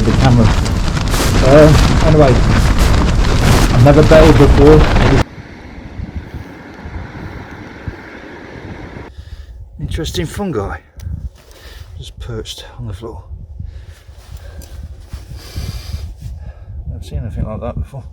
with the camera. Anyway, I've never bailed before. Interesting fungi just perched on the floor. Never seen anything like that before.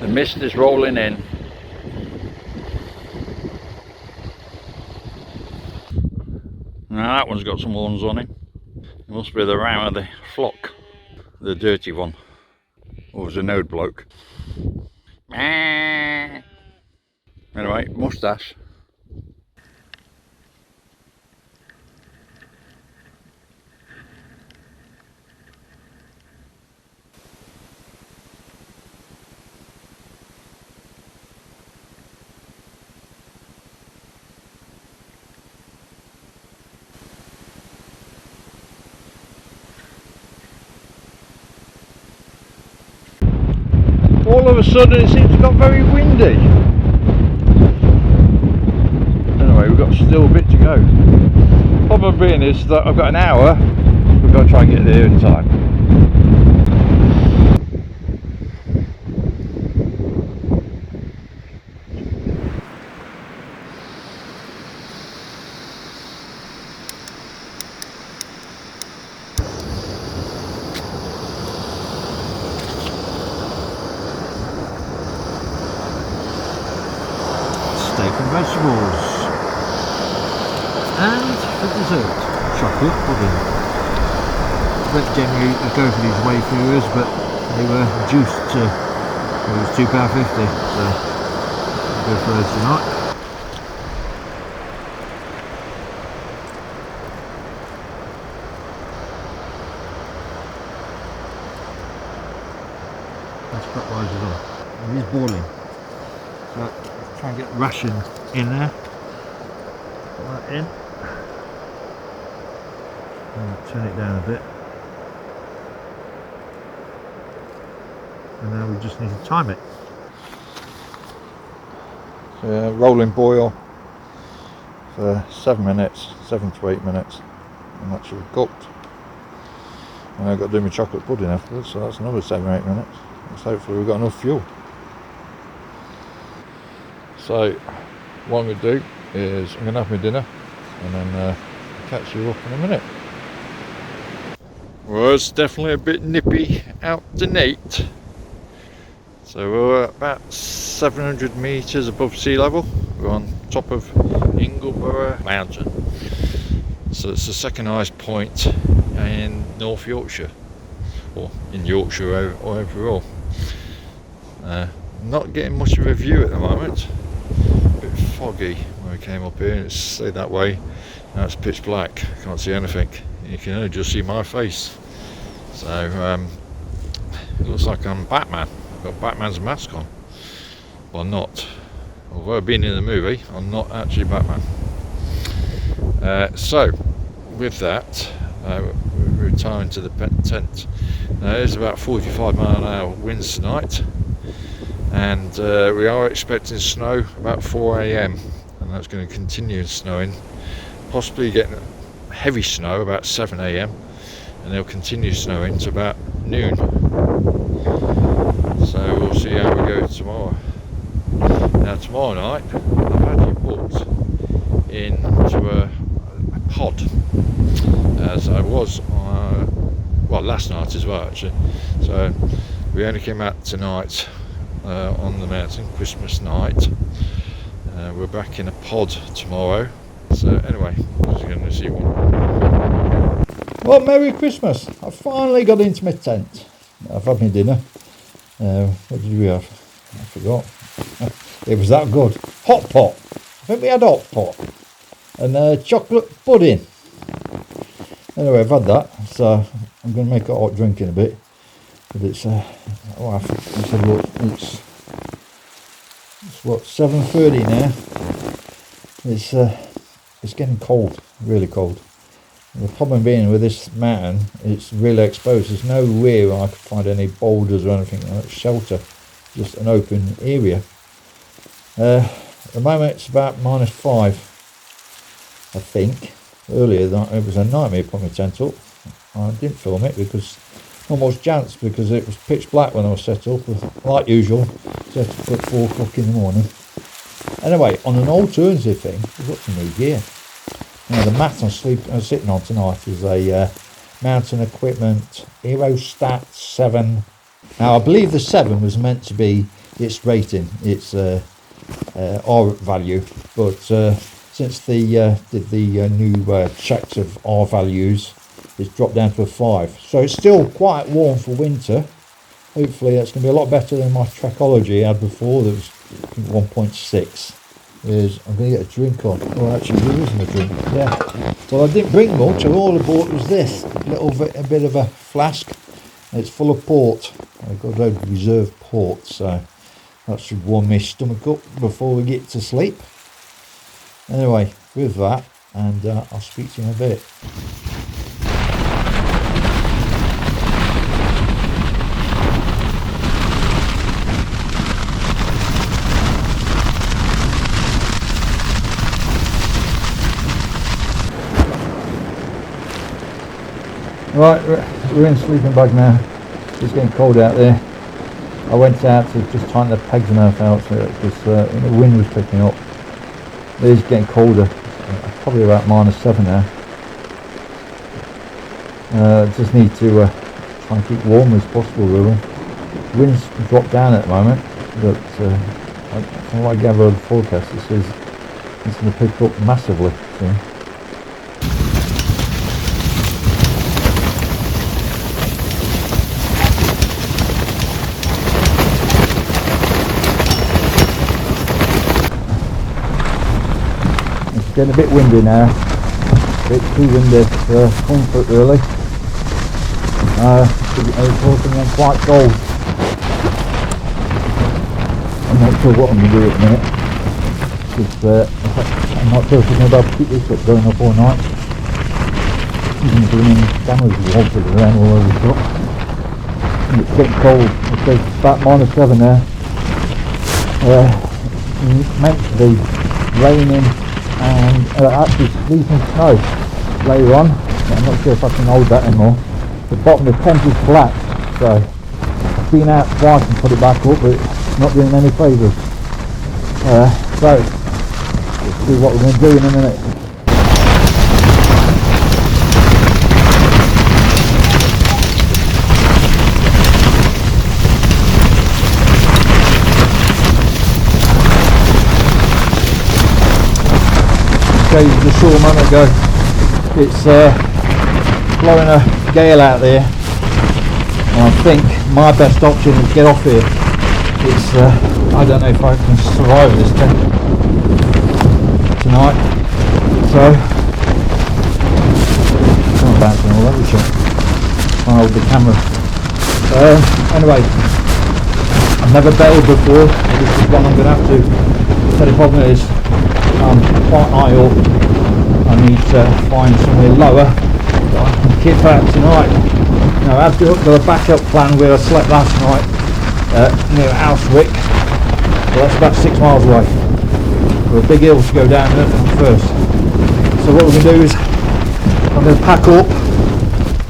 The mist is rolling in. Now that one's got some horns on him. It must be the ram of the flock, the dirty one. Or was a node bloke. Anyway, moustache. All of a sudden it seems to have got very windy. Anyway, we've got still a bit to go. Problem being is that I've got an hour, we've got to try and get there in time. Steak and vegetables, and for dessert, chocolate pudding. I don't generally go for these wayfarers, but they were reduced to, it was £2.50, so I'll go for those tonight. That's clockwise as well. It is boiling, so try and get ration in there. Put that in. And turn it down a bit. And now we just need to time it. So, rolling boil for 7 minutes, 7 to 8 minutes, and that should be cooked. And I've got to do my chocolate pudding afterwards, so that's another 7 or 8 minutes. So hopefully we've got enough fuel. So what I'm going to do is I'm going to have my dinner and then catch you up in a minute. Well, it's definitely a bit nippy out tonight. So we're about 700 metres above sea level. We're on top of Ingleborough mountain. So it's the second highest point in North Yorkshire, or in Yorkshire overall. Not getting much of a view at the moment. Foggy when we came up here, and it stayed that way. Now it's pitch black, can't see anything. You can only just see my face. So it looks like I'm Batman. I've got Batman's mask on. Well, I'm not. Although I've been in the movie, I'm not actually Batman. So with that, we're retiring to the tent. Now there's about 45-mile-an-hour winds tonight. And we are expecting snow about 4 AM, and that's going to continue snowing, possibly getting heavy snow about 7 AM, and they'll continue snowing to about noon. So we'll see how we go tomorrow. Now tomorrow night I've actually booked into a pod, as I was well last night as well actually. So we only came out tonight on the mountain, Christmas night. We're back in a pod tomorrow. So anyway, we're just going to see one. Well, Merry Christmas! I finally got into my tent. I've had my dinner. What did we have? I forgot. It was that good. Hot pot. I think we had hot pot and chocolate pudding. Anyway, I've had that, so I'm going to make a hot drink in a bit. But it's let's have a look. It's what, 7:30 now. It's getting cold, really cold. The problem being with this mountain, it's really exposed. There's nowhere I could find any boulders or anything like shelter, just an open area. At the moment it's about -5, I think. Earlier it was a nightmare putting my tent up. I didn't film it because not much chance, because it was pitch black when I was set up, like usual, set up at 4 o'clock in the morning. Anyway, on an alternative thing, we've got some new gear. Now the mat I'm sitting on tonight is a Mountain Equipment Aerostat 7. Now I believe the 7 was meant to be its rating, its R value, but since they did the new checks of R values, it's dropped down to a 5. So it's still quite warm for winter. Hopefully that's going to be a lot better than my Trekology I had before, that was 1.6. I'm going to get a drink on. Oh, actually there isn't a drink. Yeah. Well, I didn't bring much. All I bought was this a bit of a flask. It's full of port. I've got a load of reserve port, so that should warm my stomach up before we get to sleep. Anyway, with that, and I'll speak to you in a bit. Right, we're in sleeping bag now. It's getting cold out there. I went out to just tighten the pegs and everything else because the wind was picking up. It is getting colder, probably about -7 now. Just need to try and keep warm as possible really. Wind's dropped down at the moment, but from what I gather of the forecast, it says it's going to pick up massively soon. Getting a bit windy now, a bit too windy for comfort really. It's walking on quite cold. I'm not sure what I'm going to do at the minute, because I'm not sure if I'm going to be able to keep this up going up all night. Even doing cameras wanted around all over the shop. And it's getting cold. It's about -7 now. It's meant to be raining and actually sleeting snow later on. I'm not sure if I can hold that anymore. The bottom of the tent is flat, so I've been out twice and put it back up, but it's not doing any favours. So let's see what we're going to do in a minute. Just a short moment ago, it's blowing a gale out there, and I think my best option is get off here. It's I don't know if I can survive this tent tonight, so I'm bouncing all over the shop. I'll hold the camera. Anyway, I've never bailed before, this is one I'm going to have to. So the problem is, I'm quite high up. I need to find somewhere lower that I can keep out tonight. Now I've got a backup plan where I slept last night near Houswick. Well, that's about 6 miles away. There are big hills to go down first. So what we're going to do is I'm going to pack up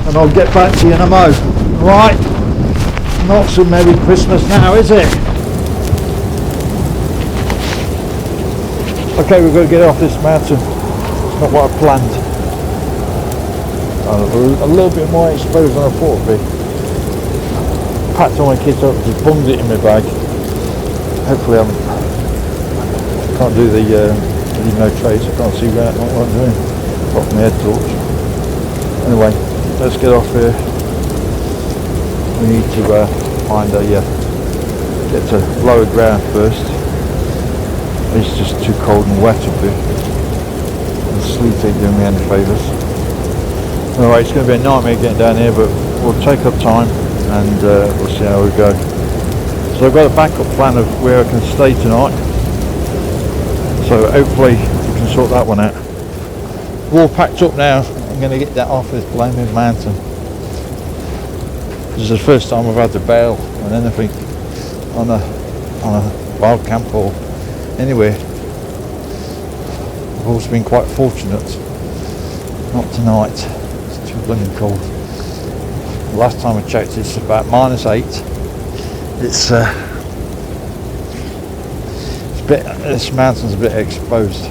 and I'll get back to you in a mo. Right, not so Merry Christmas now, is it? Okay, we've got to get off this mountain. It's not what I planned. A little bit more exposed than I thought it would be. Packed all my kit up, just bunged it in my bag. Hopefully I can't do the no trace, I can't see what I'm doing. Apart from my head torch. Anyway, let's get off here. We need to find a get to lower ground first. It's just too cold and wet up here. The sleet ain't doing me any favours. Alright, it's going to be a nightmare getting down here, but we'll take our time and we'll see how we go. So I've got a backup plan of where I can stay tonight. So hopefully we can sort that one out. We're all packed up now. I'm going to get that off this blaming mountain. This is the first time I've had to bail on anything on a wild camp or anywhere. I've also been quite fortunate. Not tonight. It's too blooming cold. The last time I checked, it's about -8. It's a bit. This mountain's a bit exposed.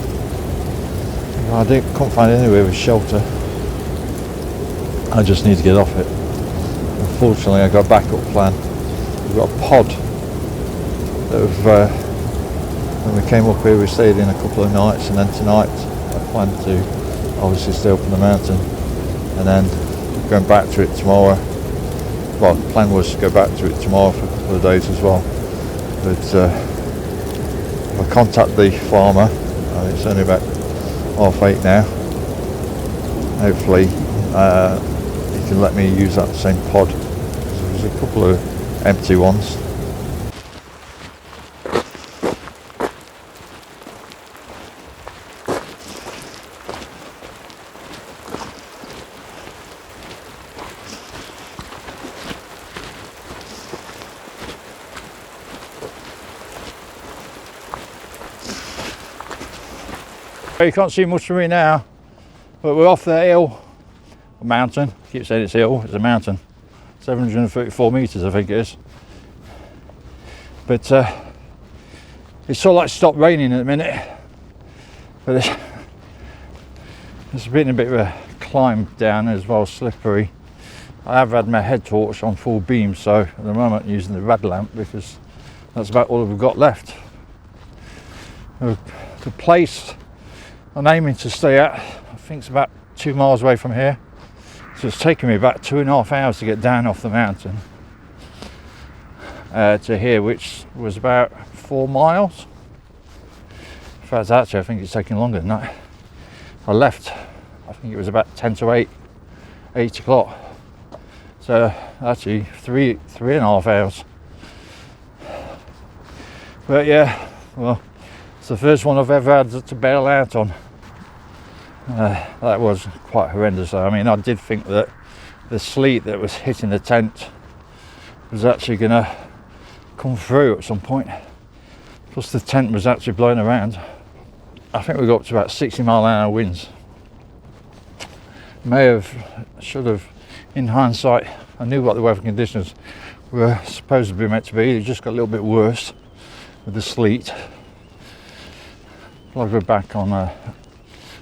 I couldn't find anywhere with shelter. I just need to get off it. Unfortunately, I got a backup plan. We've got a pod that when we came up here, we stayed in a couple of nights, and then tonight I plan to obviously stay up on the mountain, and then going back to it tomorrow. Well, the plan was to go back to it tomorrow for a couple of days as well. But if I contact the farmer, it's only about 8:30 now. Hopefully, he can let me use that same pod. There's a couple of empty ones. You can't see much of me now, but we're off the hill, a mountain. I keep saying it's hill, it's a mountain. 734 metres I think it is. But it's sort of like stopped raining at the minute. But it's been a bit of a climb down as well, slippery. I have had my head torch on full beam, so at the moment I'm using the rad lamp because that's about all we've got left. The place I'm aiming to stay at, I think it's about 2 miles away from here. So it's taken me about 2.5 hours to get down off the mountain to here, which was about 4 miles. In fact, actually, I think it's taken longer than that. I left, I think it was about 10 to 8 o'clock. So actually 3.5 hours. But yeah, well, it's the first one I've ever had to bail out on. That was quite horrendous. I mean, I did think that the sleet that was hitting the tent was actually going to come through at some point. Plus the tent was actually blowing around. I think we got up to about 60-mile-an-hour winds. Should have, in hindsight, I knew what the weather conditions were supposed to be meant to be. It just got a little bit worse with the sleet. Well, we're back on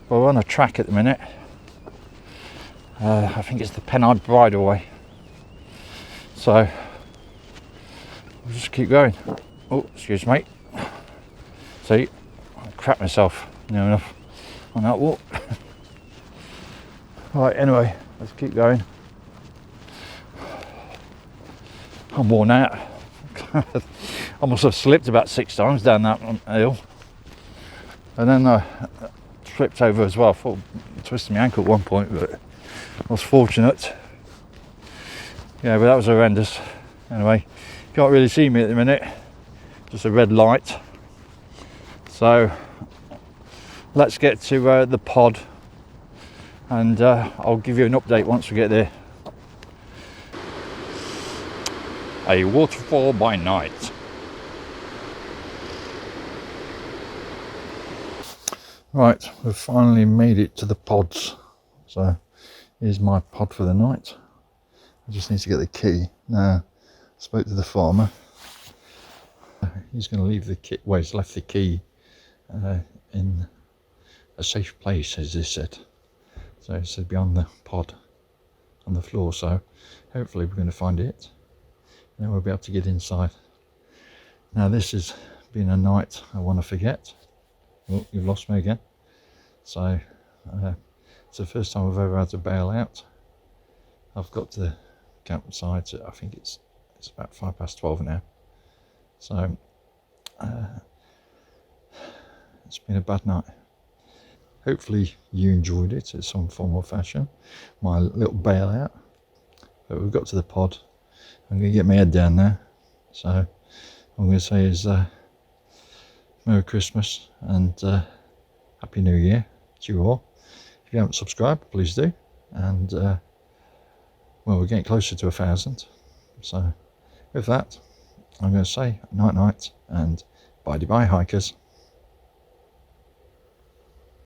we're on a track at the minute. I think it's the Pennard Bridleway. So we'll just keep going. Oh, excuse me. See, I crap myself near enough on that walk. Right, anyway, let's keep going. I'm worn out. I must have slipped about 6 times down that hill. And then I tripped over as well. I thought I twisted my ankle at one point, but I was fortunate. Yeah, but that was horrendous. Anyway, can't really see me at the minute. Just a red light. So let's get to the pod, and I'll give you an update once we get there. A waterfall by night. Right, we've finally made it to the pods. So here's my pod for the night. I just need to get the key. Now, I spoke to the farmer. He's going to leave the key, well, he's left the key in a safe place, as he said. So he said beyond the pod on the floor. So hopefully we're going to find it. And then we'll be able to get inside. Now this has been a night I want to forget. Oh, you've lost me again. So it's the first time I've ever had to bail out. I've got to the campsite. I think it's about 12:05 now. So it's been a bad night. Hopefully you enjoyed it in some form or fashion. My little bailout. But we've got to the pod. I'm going to get my head down now. So all I'm going to say is Merry Christmas and Happy New Year to you all. If you haven't subscribed, please do. and well, we're getting closer to 1,000. So with that, I'm going to say night night and bye bye hikers.